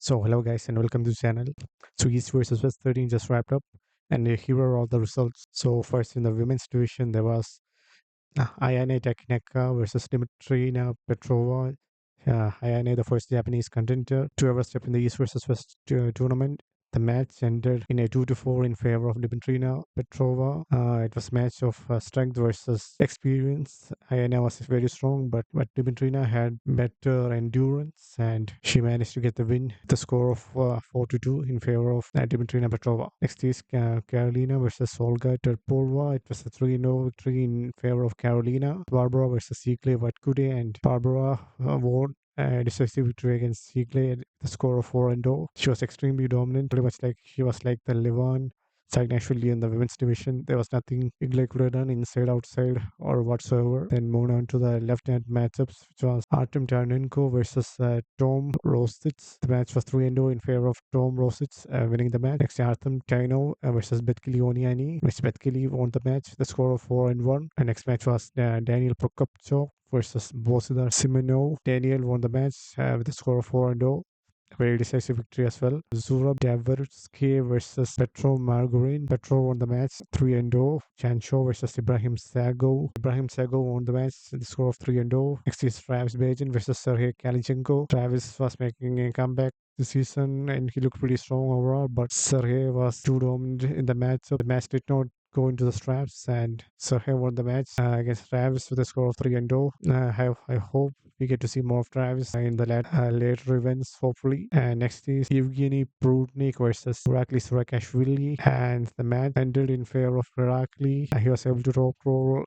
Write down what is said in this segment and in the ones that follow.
So hello guys and welcome to the channel. So East versus West 13 just wrapped up and here are all the results. So first in the women's division there was AYENE TAKENAKA versus DMITRINA Petrova. AYENE, the first Japanese contender to ever step in the East versus West tournament. The match ended in a 2-4 in favor of Dimitrina Petrova. It was a match of strength versus experience. Ayana was very strong, but Dimitrina had better endurance, and she managed to get the win. The score of 4-2 in favor of Dimitrina Petrova. Next is Carolina versus Olga Terpelova. It was a 3-0 victory in favor of Carolina. Barbora versus ICLUDE, and Barbora won decisive victory against Sigley at the score of 4-0. She was extremely dominant, pretty much like she was like the Levan Sagnashvili in the women's division. There was nothing Sigley could have done inside, outside, or whatsoever. Then moving on to the left-hand matchups, which was Artyom Terenenko versus Tom ROZITS. The match was 3-0 in favor of Tom ROZITS, winning the match. Next, Artem TAYNOV versus BETKILI ONIANI, which BETKILI won the match, the score of 4-1. And next match was Daniel Prokopchuk versus Bosidar Simonov. Daniel won the match with a score of 4-0. A very decisive victory as well. ZURAB versus Petro Margarin. Petro won the match 3-0. Chancho versus Ibrahim Sagov. Ibrahim Sagov won the match with a score of 3-0. Next is Travis Bajan versus Sergey Kalichenko. Travis was making a comeback this season and he looked pretty strong overall, but Sergey was too dominant in the match, so the match did not go into the straps, and Sergey won the match against Travis with a score of 3-0. I hope we get to see more of Travis in the later events, hopefully. And next is Evgeny PRUDNIK versus ZIRAKASHVILI, and the match ended in favor of IRAKLI. He was able to top roll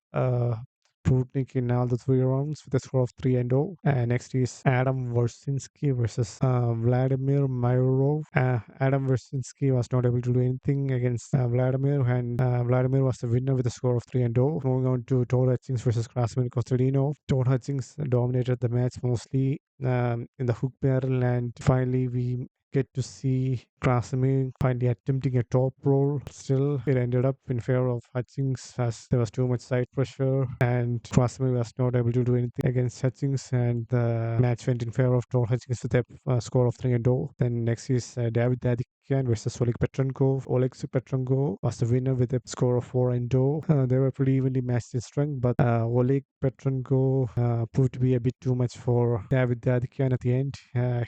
PRUDNIK in all the 3 rounds with a score of 3-0. Next is Artyom WAWRZYNSKI versus Vladimir MIAOROV. Artyom WAWRZYNSKI was not able to do anything against Vladimir, and Vladimir was the winner with a score of 3-0. Moving on to TODD Hutchings versus Krasimir Kostadinov. TODD Hutchings dominated the match mostly in the hook barrel, and finally we get to see Krasimir finally attempting a top roll. Still, it ended up in favor of Hutchings as there was too much side pressure and Krasimir was not able to do anything against Hutchings, and the match went in favor of Tor Hutchings with a score of 3-0. Then next is David Dadikian versus Oleg Petrenko. Oleg Petrenko was the winner with a score of 4-0. They were pretty evenly matched in strength, but Oleg Petrenko proved to be a bit too much for David Dadikian at the end.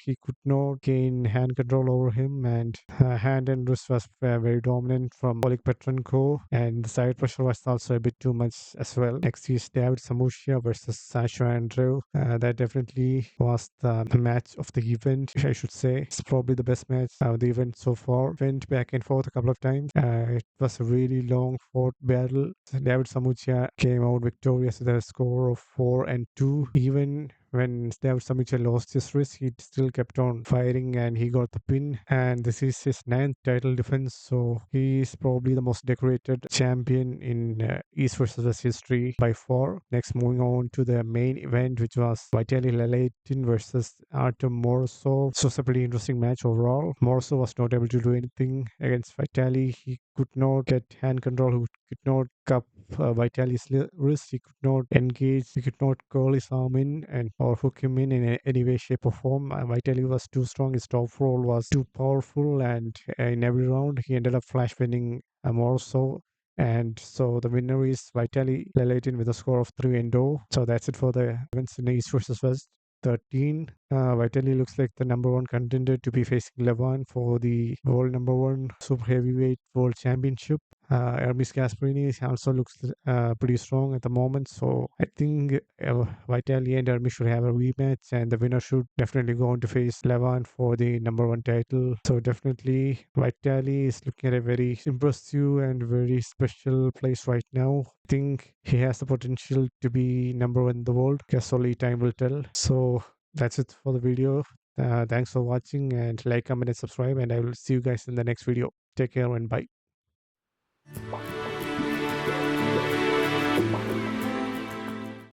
He could not gain hand control over him, and hand and wrist was very dominant from Oleg Petrenko, and the side pressure was also a bit too much as well. Next is David Samushia versus Sasha Andrew. That definitely was the match of the event, I should say. It's probably the best match of the event so far. Went back and forth a couple of times. It was a really long fought battle. David Samushia came out victorious with a score of 4-2. Even when David Samucha lost his wrist, he still kept on fighting and he got the pin. And this is his 9th title defense, so he is probably the most decorated champion in East versus West history by far. Next, moving on to the main event, which was Vitaly Laletin versus Artyom Morozov. This was a pretty interesting match overall. Morozov was not able to do anything against Vitaly. He could not get hand control, he could not cup Vitaly's wrist, he could not engage, he could not curl his arm in and or hook him in any way, shape or form. Vitaly was too strong, his top roll was too powerful, and in every round he ended up flash winning Morozov. And so the winner is Vitaly Laletin with a score of 3-0. So that's it for the events in East versus West 13. Vitaly looks like the #1 contender to be facing Levan for the world #1 super heavyweight world championship. Hermes Gasparini also looks pretty strong at the moment, so I think Vitaly and Hermes should have a rematch, and the winner should definitely go on to face Levan for the #1 title. So definitely Vitaly is looking at a very impressive and very special place right now. I think he has the potential to be #1 in the world. Guess only time will tell. So that's it for the video. Thanks for watching, and like, comment, and subscribe, and I will see you guys in the next video. Take care and bye.